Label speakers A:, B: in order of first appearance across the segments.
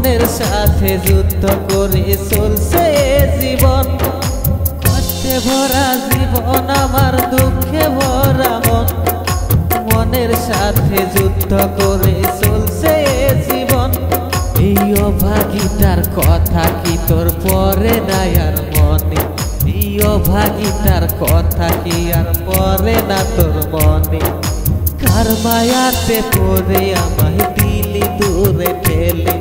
A: মনের সাথে যুদ্ধ করে চলছে জীবন। কষ্টে ভরা জীবন আমার, দুঃখে ভরা মন। মনের সাথে যুদ্ধ করে চলছে জীবন। এই অভাগীটার কথা কি তোর পরে নাই আর মনে? এই অভাগীটার কথা কি আর পরে না তোর মনে? কার মায়াতে পড়ে আমায় দিলি দূরে ঠেলে?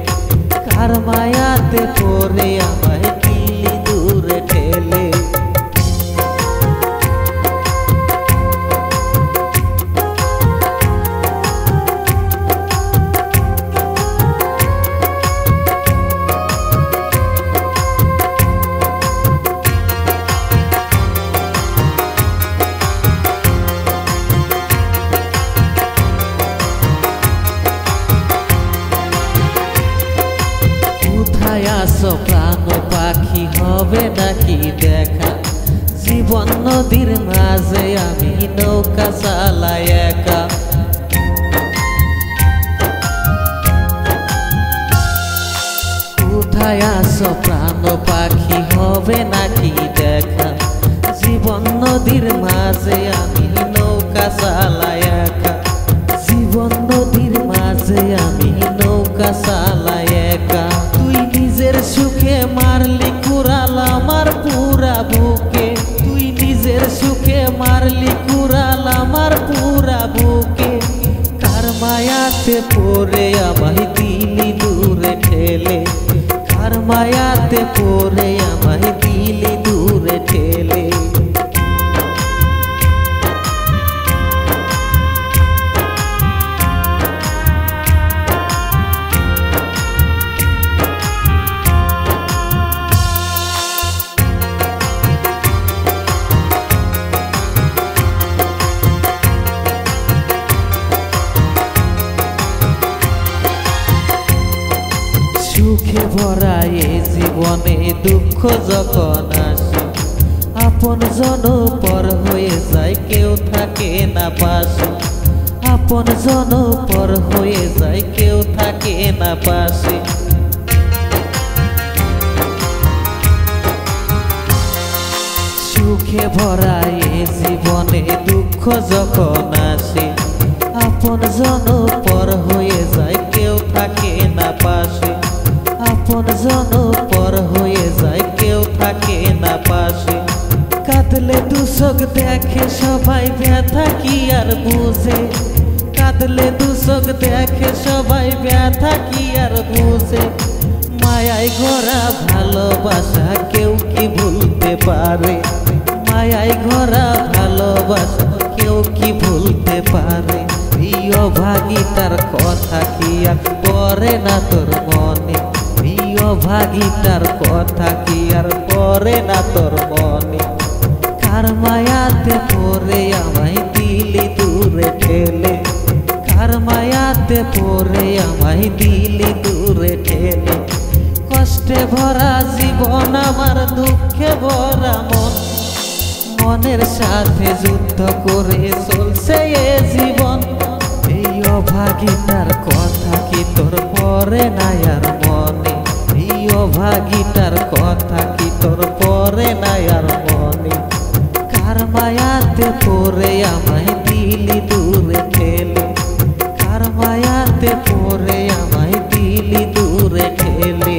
A: কার মায়াতে পড়ে আমায় দিলি দূরে ঠেলে? প্রাণ পাখি হবে নাকি দেখা? জীবন নদীর মাঝে আমি নৌকা চালাই একা। কোথায় আছো প্রাণ পাখি হবে নাকি দেখা? জীবন নদীর মাঝে আমি নৌকা চালাই একা। জীবন নদীর মাঝে আমি নৌকা চালাই একা। তুই নিজের সুখে মারলি কুড়াল আমার পুরা বুকে। তুই নিজের সুখে মারলি কুড়াল আমার পুরা বুকে। কার মায়াতে পড়ে আমায় দিলি দূরে ঠেলে? কার মায়াতে পড়ে আমায় দিলি দূরে ঠেলে? সুখে ভরা এই জীবনে দুঃখ যখন আসে, আপন জন পর হয়ে যায়, কেউ থাকে না পাশে। আপন জন পর হয়ে যায়, কেউ থাকে না পাশে। সুখে ভরা এই জীবনে দুঃখ যখন আসে, আপন জন পর হয়ে যায়, কেউ থাকে না পাশে। আপন জন পর হয়ে যায়, কেউ থাকে না পাশে। কাঁদলে দুচোখ দেখে সবাই, ব্যথা কি আর বুঝে? কাঁদলে দুচোখ দেখে সবাই, ব্যথা কি আর বুঝে? মায়ায় গড়া ভালোবাসা কেউ কি ভুলতে পারে? মায়ায় গড়া ভালোবাসা কেউ কি ভুলতে পারে? এই অভাগীটার কথা কি আর পরে না তোর মনে? এই অভাগীটার কথা কি আর পরে না তোর মনে? কার মায়াতে পড়ে আমায় দিলি দূরে ঠেলে? কার মায়াতে পড়ে আমায় দিলি দূরে ঠেলে? কষ্টে ভরা জীবন আমার, দুঃখে ভরা মন। মনের সাথে যুদ্ধ করে চলছে এ জীবন। এই অভাগীটার কথা কি তোর পরে নাই আর মনে? এই অভাগীটার কথা কি তোর পরে নাই আর মনে? কার মায়াতে পড়ে আমায় দিলি দূরে ঠেলে? কার মায়াতে পড়ে আমায় দিলি দূরে ঠেলে?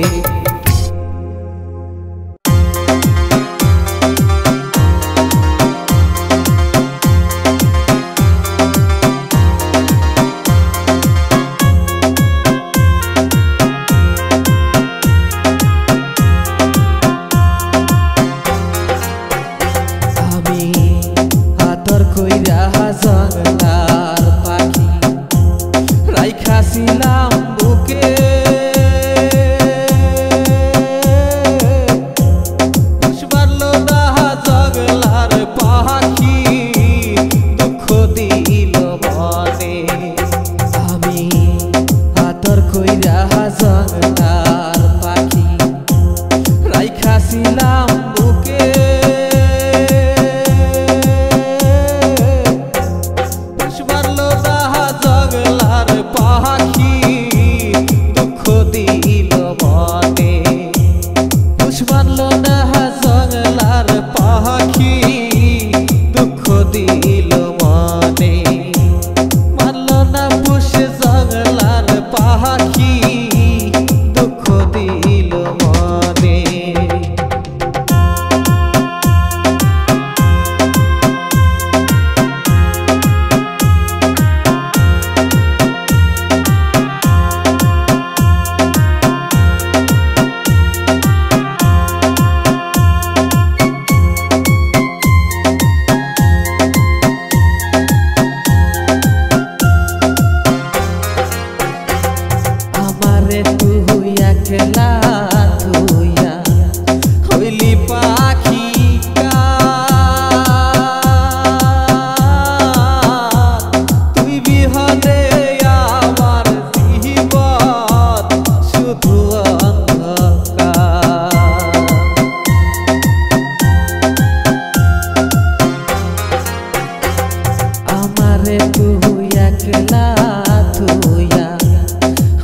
A: কইরা জংলা তুই একলা ধুইয়া হইলি পাখি তুই বিহনে আমার জীবন শুধু অন্ধকার। আমারে তুই একলা ধুইয়া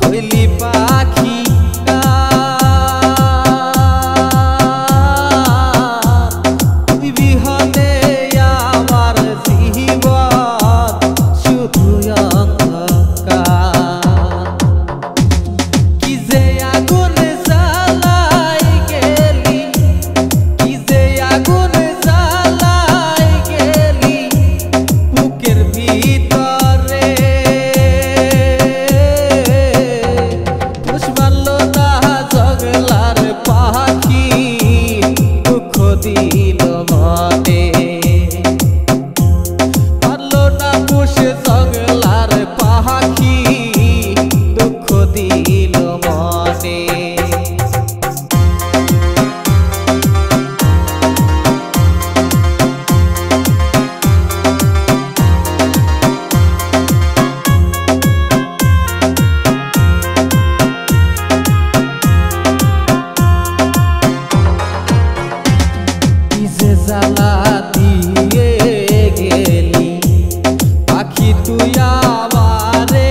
A: হইলি পাখি তুই বিহনে আমার জীবন শুধু অন্ধকার। কি যে আগুন জ্বালাই গেলি, কি যে আগুন জ্বালাই গেলি বুকের ভিতরে, পুষ মারল না জগলার পাখি দুঃখ দিল মনে, মারল না পুষ জগলার পাখি দুঃখ দিল মনে। জ্বালা দিয়ে গেলি পাখি তুই আমারে,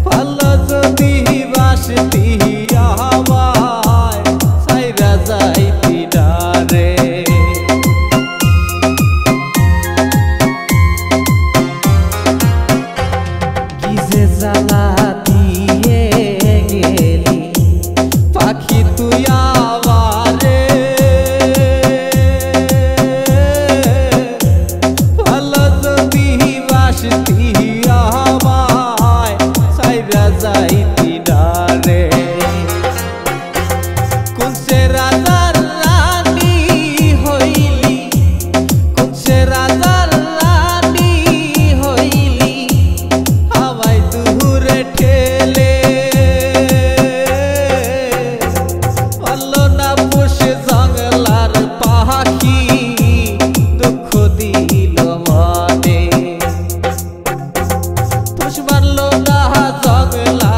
A: ভালো যদি বাসতি আমায় সাইরা যাইতি না রে। কি যে জ্বালা দিয়ে গেলি পাখি তুই আমারে, ভালো যদি বাসতি আমায় সাইরা যাইতি না রে। কোন সে রাজার রানী হইলি, কোন সে রাজার রানী হইলি আমায় দূরে ঠেলে, মারলো না পুষে জঙ্গলার পাখি দুঃখ দিল মনে, পুষ মারলো না জঙ্গলা